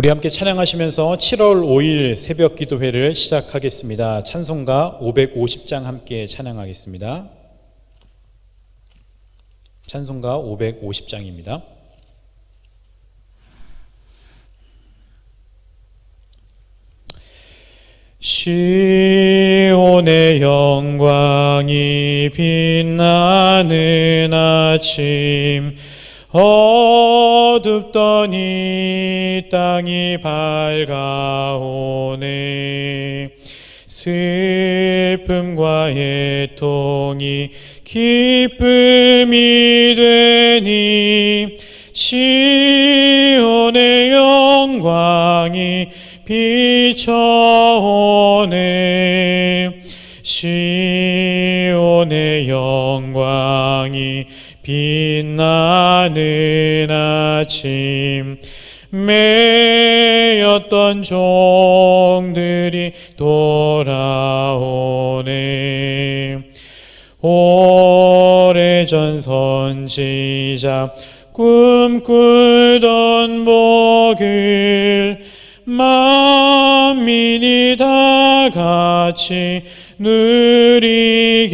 우리 함께 찬양하시면서 7월 5일 새벽 기도회를 시작하겠습니다. 찬송가 550장 함께 찬양하겠습니다. 찬송가 550장입니다. 시온의 영광이 빛나는 아침, 어둡던 이 땅이 밝아오네. 슬픔과 애통이 기쁨이 되니 시온의 영광이 비춰오네. 시온의 영광이 빛나는 아침, 매였던 종들이 돌아오네. 오래전 선지자 꿈꾸던 복을 만민이 다 같이 누리겠네.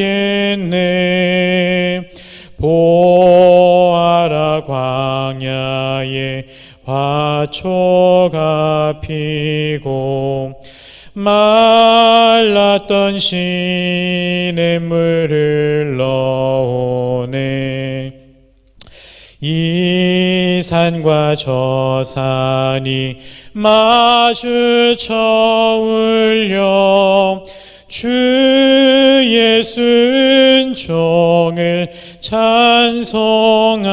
보아라, 광야에 화초가 피고 말랐던 시냇물을 흘러오네. 이 산과 저 산이 마주쳐 울려 주 예수 은총을 찬송하네.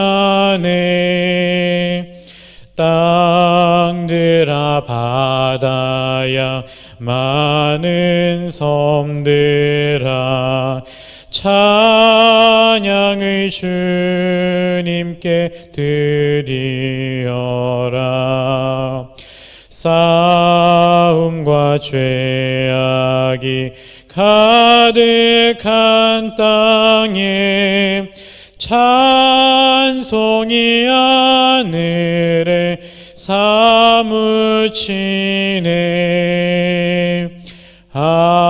땅들아 바다야 많은 섬들아 찬양의 주님께 드리어라. 싸움과 죄악이 가득한 땅에 찬송이 하늘에 사무치네. 아멘.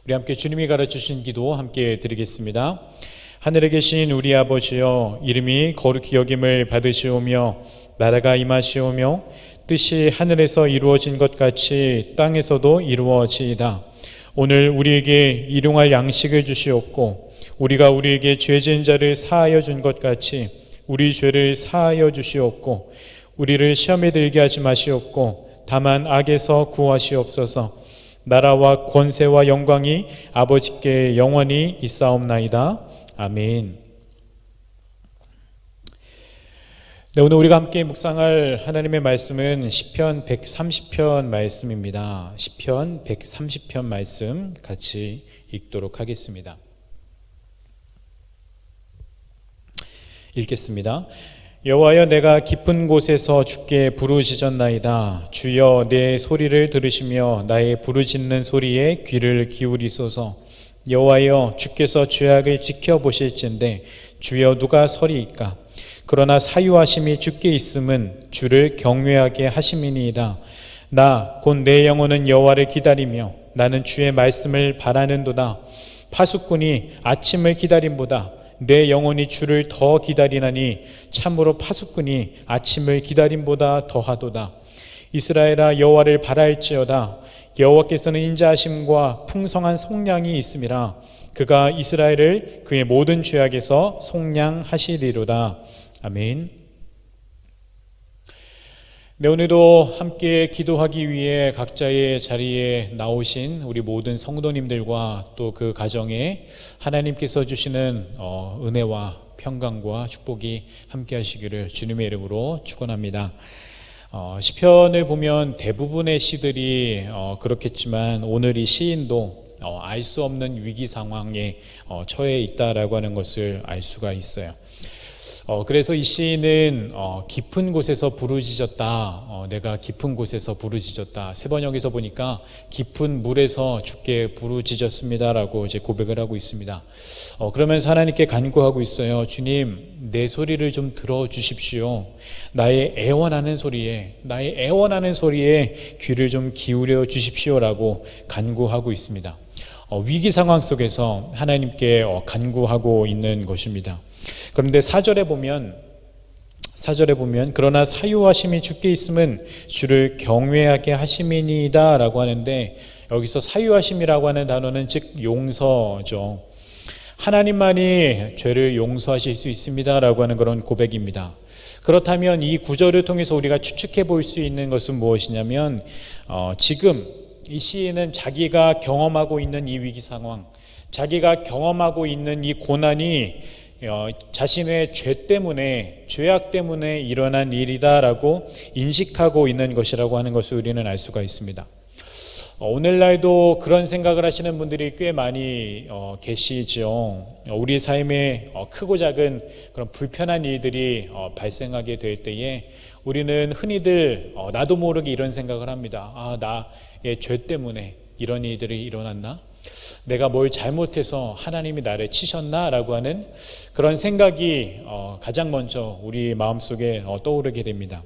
우리 함께 주님이 가르치신 기도 함께 드리겠습니다. 하늘에 계신 우리 아버지여, 이름이 거룩히 여김을 받으시오며 나라가 임하시오며 뜻이 하늘에서 이루어진 것 같이 땅에서도 이루어지이다. 오늘 우리에게 일용할 양식을 주시옵고 우리가 우리에게 죄 지은 자를 사하여 준 것 같이 우리 죄를 사하여 주시옵고 우리를 시험에 들게 하지 마시옵고 다만 악에서 구하시옵소서. 나라와 권세와 영광이 아버지께 영원히 있사옵나이다. 아멘. 네, 오늘 우리가 함께 묵상할 하나님의 말씀은 시편 130편 말씀입니다. 시편 130편 말씀 같이 읽도록 하겠습니다. 읽겠습니다. 여호와여, 내가 깊은 곳에서 주께 부르짖었나이다. 주여, 내 소리를 들으시며 나의 부르짖는 소리에 귀를 기울이소서. 여호와여, 주께서 죄악을 지켜보실진데 주여 누가 서리이까? 그러나 사유하심이 주께 있음은 주를 경외하게 하심이니이다. 나 곧 내 영혼은 여호와를 기다리며 나는 주의 말씀을 바라는도다. 파수꾼이 아침을 기다림보다 내 영혼이 주를 더 기다리나니 참으로 파수꾼이 아침을 기다림보다 더하도다. 이스라엘아, 여호와를 바랄지어다. 여호와께서는 인자하심과 풍성한 속량이 있음이라. 그가 이스라엘을 그의 모든 죄악에서 속량하시리로다. 아멘. 네, 오늘도 함께 기도하기 위해 각자의 자리에 나오신 우리 모든 성도님들과 또 그 가정에 하나님께서 주시는 은혜와 평강과 축복이 함께 하시기를 주님의 이름으로 축원합니다. 시편을 보면 대부분의 시들이 그렇겠지만 오늘 이 시인도 알 수 없는 위기 상황에 처해 있다라고 하는 것을 알 수가 있어요. 그래서 이 시인은 깊은 곳에서 부르짖었다. 내가 깊은 곳에서 부르짖었다. 세 번역에서 보니까 깊은 물에서 주께 부르짖었습니다라고 이제 고백을 하고 있습니다. 그러면서 하나님께 간구하고 있어요. 주님, 내 소리를 좀 들어주십시오. 나의 애원하는 소리에 귀를 좀 기울여 주십시오라고 간구하고 있습니다. 위기 상황 속에서 하나님께 간구하고 있는 것입니다. 그런데 4절에 보면 그러나 사유하심이 주께 있음은 주를 경외하게 하심이니이다 라고 하는데, 여기서 사유하심이라고 하는 단어는 즉 용서죠. 하나님만이 죄를 용서하실 수 있습니다 라고 하는 그런 고백입니다. 그렇다면 이 구절을 통해서 우리가 추측해 볼 수 있는 것은 무엇이냐면, 지금 이 시인은 자기가 경험하고 있는 이 위기 상황, 자기가 경험하고 있는 이 고난이 자신의 죄악 때문에 일어난 일이다라고 인식하고 있는 것이라고 하는 것을 우리는 알 수가 있습니다. 오늘날도 그런 생각을 하시는 분들이 꽤 많이 계시죠. 우리 삶에 크고 작은 그런 불편한 일들이 발생하게 될 때에 우리는 흔히들 나도 모르게 이런 생각을 합니다. 나의 죄 때문에 이런 일들이 일어났나? 내가 뭘 잘못해서 하나님이 나를 치셨나? 라고 하는 그런 생각이 가장 먼저 우리 마음속에 떠오르게 됩니다.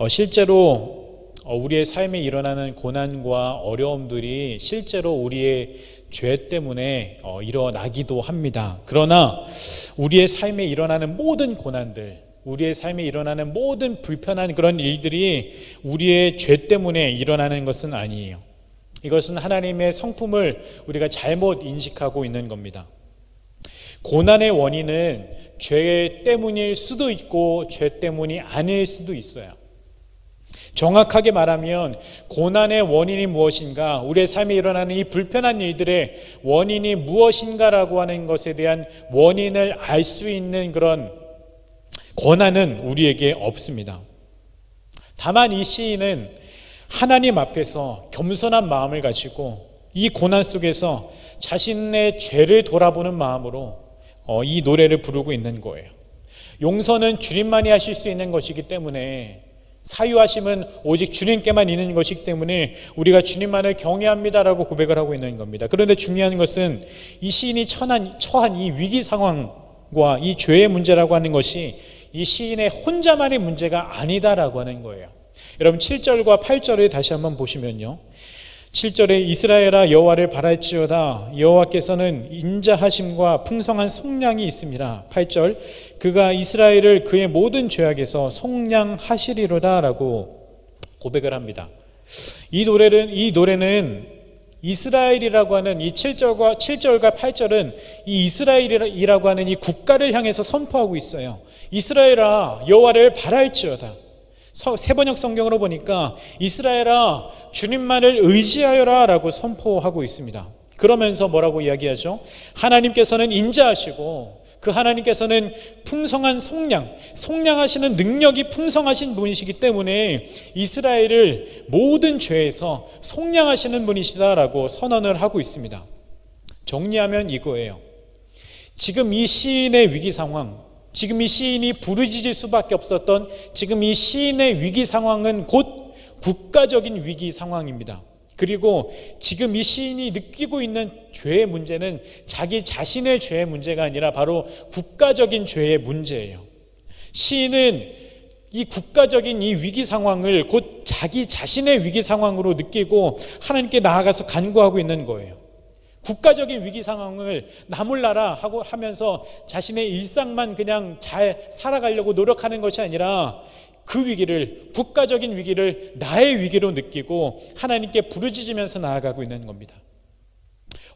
실제로 우리의 삶에 일어나는 고난과 어려움들이 실제로 우리의 죄 때문에 일어나기도 합니다. 그러나 우리의 삶에 일어나는 모든 고난들, 우리의 삶에 일어나는 모든 불편한 그런 일들이 우리의 죄 때문에 일어나는 것은 아니에요. 이것은 하나님의 성품을 우리가 잘못 인식하고 있는 겁니다. 고난의 원인은 죄 때문일 수도 있고 죄 때문이 아닐 수도 있어요. 정확하게 말하면 고난의 원인이 무엇인가, 우리의 삶에 일어나는 이 불편한 일들의 원인이 무엇인가라고 하는 것에 대한 원인을 알 수 있는 그런 권한은 우리에게 없습니다. 다만 이 시인은 하나님 앞에서 겸손한 마음을 가지고 이 고난 속에서 자신의 죄를 돌아보는 마음으로 이 노래를 부르고 있는 거예요. 용서는 주님만이 하실 수 있는 것이기 때문에, 사유하심은 오직 주님께만 있는 것이기 때문에 우리가 주님만을 경외합니다라고 고백을 하고 있는 겁니다. 그런데 중요한 것은 이 시인이 처한 이 위기 상황과 이 죄의 문제라고 하는 것이 이 시인의 혼자만의 문제가 아니다라고 하는 거예요. 여러분 7절과 8절을 다시 한번 보시면요, 7절에 이스라엘아 여호와를 바랄지어다 여호와께서는 인자하심과 풍성한 속량이 있습니다. 8절 그가 이스라엘을 그의 모든 죄악에서 속량하시리로다 라고 고백을 합니다. 이 노래는 이스라엘이라고 하는 이 7절과 8절은 이 이스라엘이라고 하는 이 국가를 향해서 선포하고 있어요. 이스라엘아 여호와를 바랄지어다. 세번역 성경으로 보니까 이스라엘아 주님만을 의지하여라 라고 선포하고 있습니다. 그러면서 뭐라고 이야기하죠? 하나님께서는 인자하시고 그 하나님께서는 풍성한 속량하시는 능력이 풍성하신 분이시기 때문에 이스라엘을 모든 죄에서 속량하시는 분이시다라고 선언을 하고 있습니다. 정리하면 이거예요. 지금 이 시인의 위기 상황, 지금 이 시인이 부르짖을 수밖에 없었던 지금 이 시인의 위기 상황은 곧 국가적인 위기 상황입니다. 그리고 지금 이 시인이 느끼고 있는 죄의 문제는 자기 자신의 죄의 문제가 아니라 바로 국가적인 죄의 문제예요. 시인은 이 국가적인 이 위기 상황을 곧 자기 자신의 위기 상황으로 느끼고 하나님께 나아가서 간구하고 있는 거예요. 국가적인 위기 상황을 나 몰라라 하고 하면서 자신의 일상만 그냥 잘 살아가려고 노력하는 것이 아니라 그 위기를, 국가적인 위기를 나의 위기로 느끼고 하나님께 부르짖으면서 나아가고 있는 겁니다.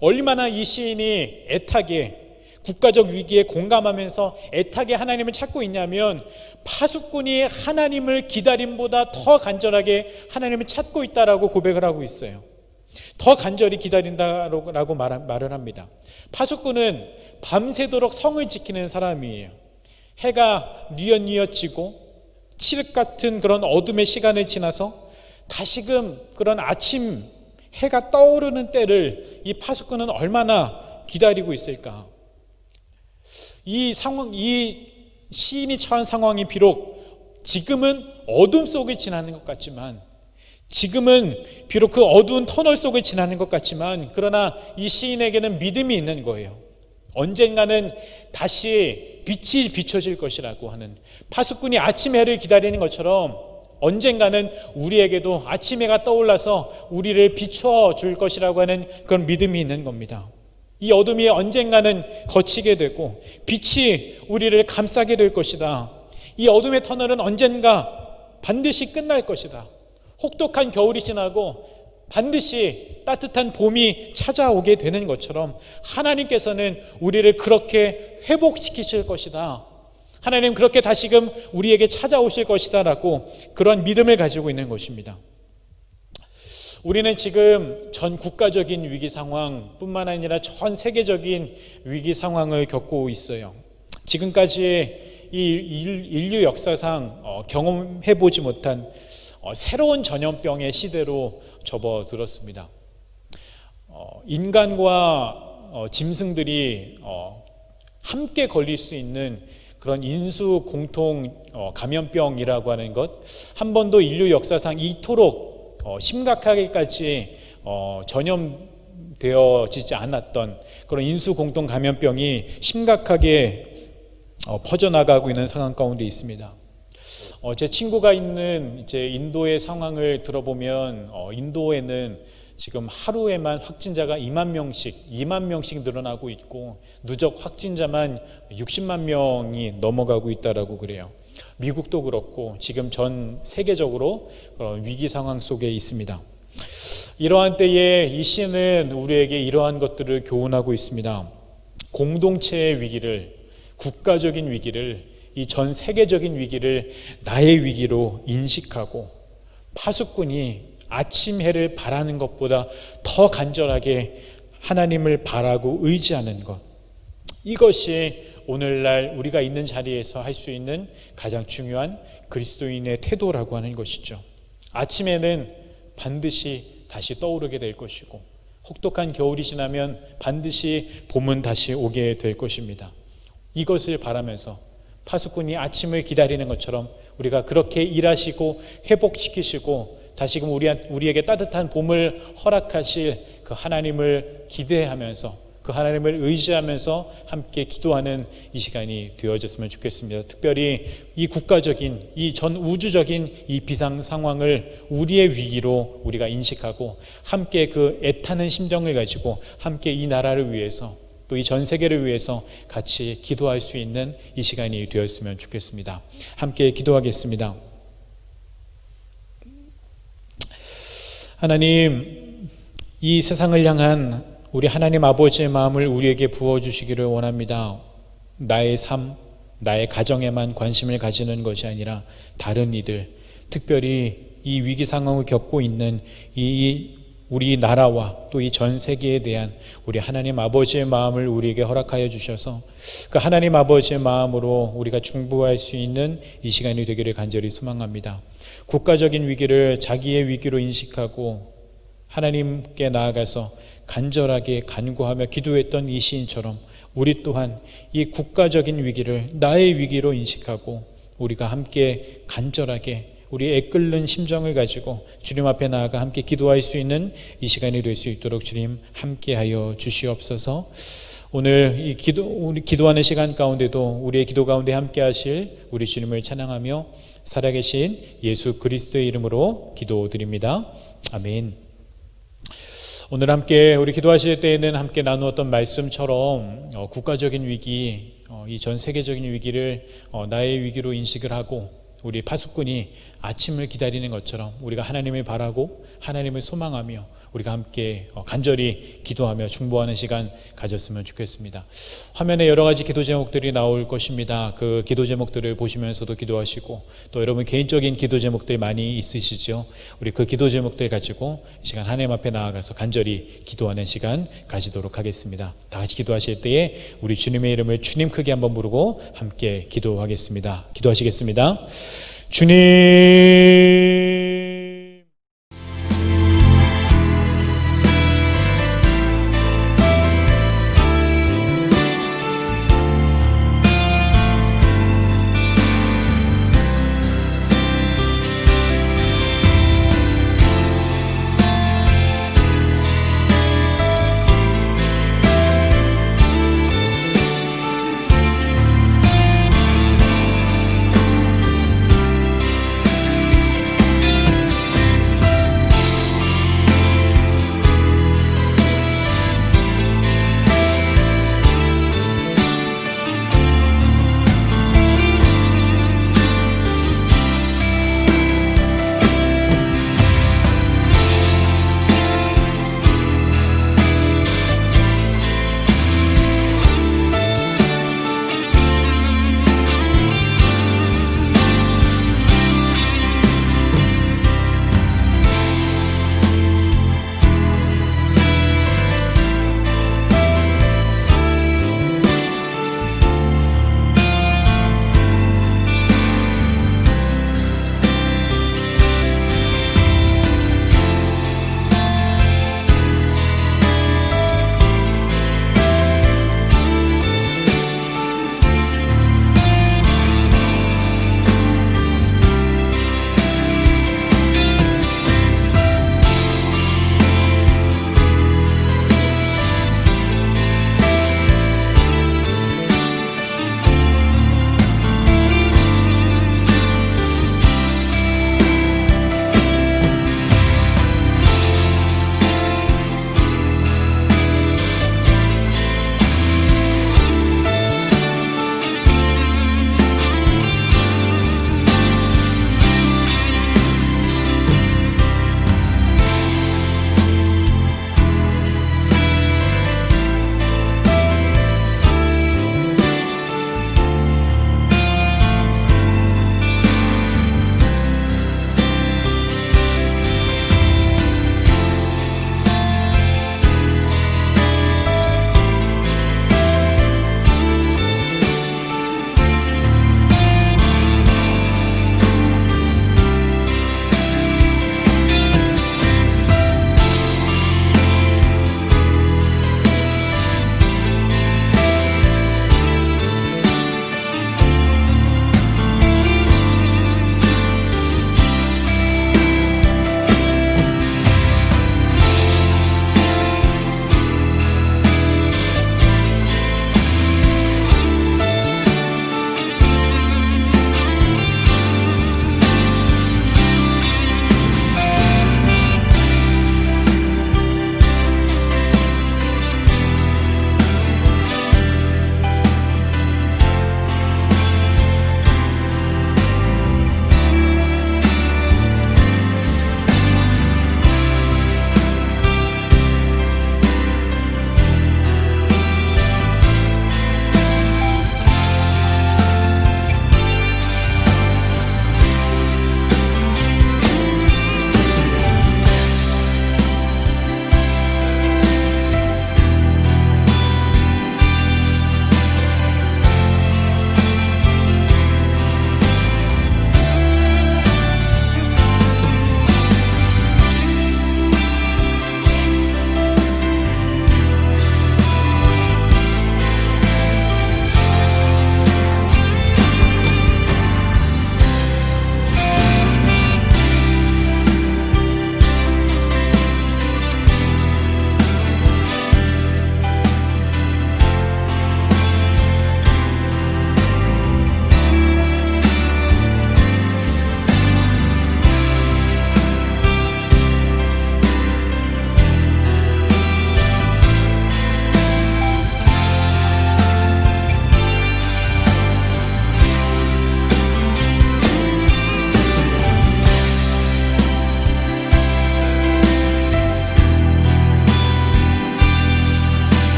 얼마나 이 시인이 애타게 국가적 위기에 공감하면서 애타게 하나님을 찾고 있냐면 파수꾼이 하나님을 기다림보다 더 간절하게 하나님을 찾고 있다라고 고백을 하고 있어요. 더 간절히 기다린다라고 말을 합니다. 파수꾼은 밤새도록 성을 지키는 사람이에요. 해가 뉘엿뉘엿 지고 칠흑 같은 그런 어둠의 시간을 지나서 다시금 그런 아침 해가 떠오르는 때를 이 파수꾼은 얼마나 기다리고 있을까? 이 상황, 이 시인이 처한 상황이 비록 지금은 어둠 속을 지나는 것 같지만, 지금은 비록 그 어두운 터널 속을 지나는 것 같지만, 그러나 이 시인에게는 믿음이 있는 거예요. 언젠가는 다시 빛이 비춰질 것이라고 하는, 파수꾼이 아침 해를 기다리는 것처럼 언젠가는 우리에게도 아침 해가 떠올라서 우리를 비춰줄 것이라고 하는 그런 믿음이 있는 겁니다. 이 어둠이 언젠가는 거치게 되고 빛이 우리를 감싸게 될 것이다. 이 어둠의 터널은 언젠가 반드시 끝날 것이다. 혹독한 겨울이 지나고 반드시 따뜻한 봄이 찾아오게 되는 것처럼 하나님께서는 우리를 그렇게 회복시키실 것이다. 하나님 그렇게 다시금 우리에게 찾아오실 것이다 라고 그런 믿음을 가지고 있는 것입니다. 우리는 지금 전 국가적인 위기 상황뿐만 아니라 전 세계적인 위기 상황을 겪고 있어요. 지금까지 이 인류 역사상 경험해보지 못한 새로운 전염병의 시대로 접어들었습니다. 인간과 짐승들이 함께 걸릴 수 있는 그런 인수 공통 감염병이라고 하는 것, 한 번도 인류 역사상 이토록 심각하게까지 전염되어지지 않았던 그런 인수 공통 감염병이 심각하게 퍼져나가고 있는 상황 가운데 있습니다. 제 친구가 있는 이제 인도의 상황을 들어보면 인도에는 지금 하루에만 확진자가 2만 명씩 늘어나고 있고 누적 확진자만 60만 명이 넘어가고 있다라고 그래요. 미국도 그렇고 지금 전 세계적으로 위기 상황 속에 있습니다. 이러한 때에 이 시는 우리에게 이러한 것들을 교훈하고 있습니다. 공동체의 위기를, 국가적인 위기를, 이 전 세계적인 위기를 나의 위기로 인식하고 파수꾼이 아침 해를 바라는 것보다 더 간절하게 하나님을 바라고 의지하는 것, 이것이 오늘날 우리가 있는 자리에서 할 수 있는 가장 중요한 그리스도인의 태도라고 하는 것이죠. 아침에는 반드시 다시 떠오르게 될 것이고 혹독한 겨울이 지나면 반드시 봄은 다시 오게 될 것입니다. 이것을 바라면서 파수꾼이 아침을 기다리는 것처럼 우리가 그렇게 일하시고 회복시키시고 다시금 우리에게 따뜻한 봄을 허락하실 그 하나님을 기대하면서 그 하나님을 의지하면서 함께 기도하는 이 시간이 되어졌으면 좋겠습니다. 특별히 이 국가적인, 이 전 우주적인 이 비상 상황을 우리의 위기로 우리가 인식하고 함께 그 애타는 심정을 가지고 함께 이 나라를 위해서 또 이 전 세계를 위해서 같이 기도할 수 있는 이 시간이 되었으면 좋겠습니다. 함께 기도하겠습니다. 하나님, 이 세상을 향한 우리 하나님 아버지의 마음을 우리에게 부어주시기를 원합니다. 나의 삶, 나의 가정에만 관심을 가지는 것이 아니라 다른 이들, 특별히 이 위기 상황을 겪고 있는 우리 나라와 또 이 전 세계에 대한 우리 하나님 아버지의 마음을 우리에게 허락하여 주셔서 그 하나님 아버지의 마음으로 우리가 중보할 수 있는 이 시간이 되기를 간절히 소망합니다. 국가적인 위기를 자기의 위기로 인식하고 하나님께 나아가서 간절하게 간구하며 기도했던 이 시인처럼 우리 또한 이 국가적인 위기를 나의 위기로 인식하고 우리가 함께 간절하게 우리 애끓는 심정을 가지고 주님 앞에 나아가 함께 기도할 수 있는 이 시간이 될 수 있도록 주님 함께하여 주시옵소서. 오늘 우리 기도하는 시간 가운데도 우리의 기도 가운데 함께하실 우리 주님을 찬양하며 살아계신 예수 그리스도의 이름으로 기도드립니다. 아멘. 오늘 함께 우리 기도하실 때에는 함께 나누었던 말씀처럼 국가적인 위기, 이 전 세계적인 위기를 나의 위기로 인식을 하고 우리 파수꾼이 아침을 기다리는 것처럼 우리가 하나님을 바라고 하나님을 소망하며 우리가 함께 간절히 기도하며 중보하는 시간 가졌으면 좋겠습니다. 화면에 여러 가지 기도 제목들이 나올 것입니다. 그 기도 제목들을 보시면서도 기도하시고 또 여러분 개인적인 기도 제목들이 많이 있으시죠. 우리 그 기도 제목들 가지고 이 시간 하나님 앞에 나아가서 간절히 기도하는 시간 가지도록 하겠습니다. 다 같이 기도하실 때에 우리 주님의 이름을 주님 크게 한번 부르고 함께 기도하겠습니다. 기도하시겠습니다. 주님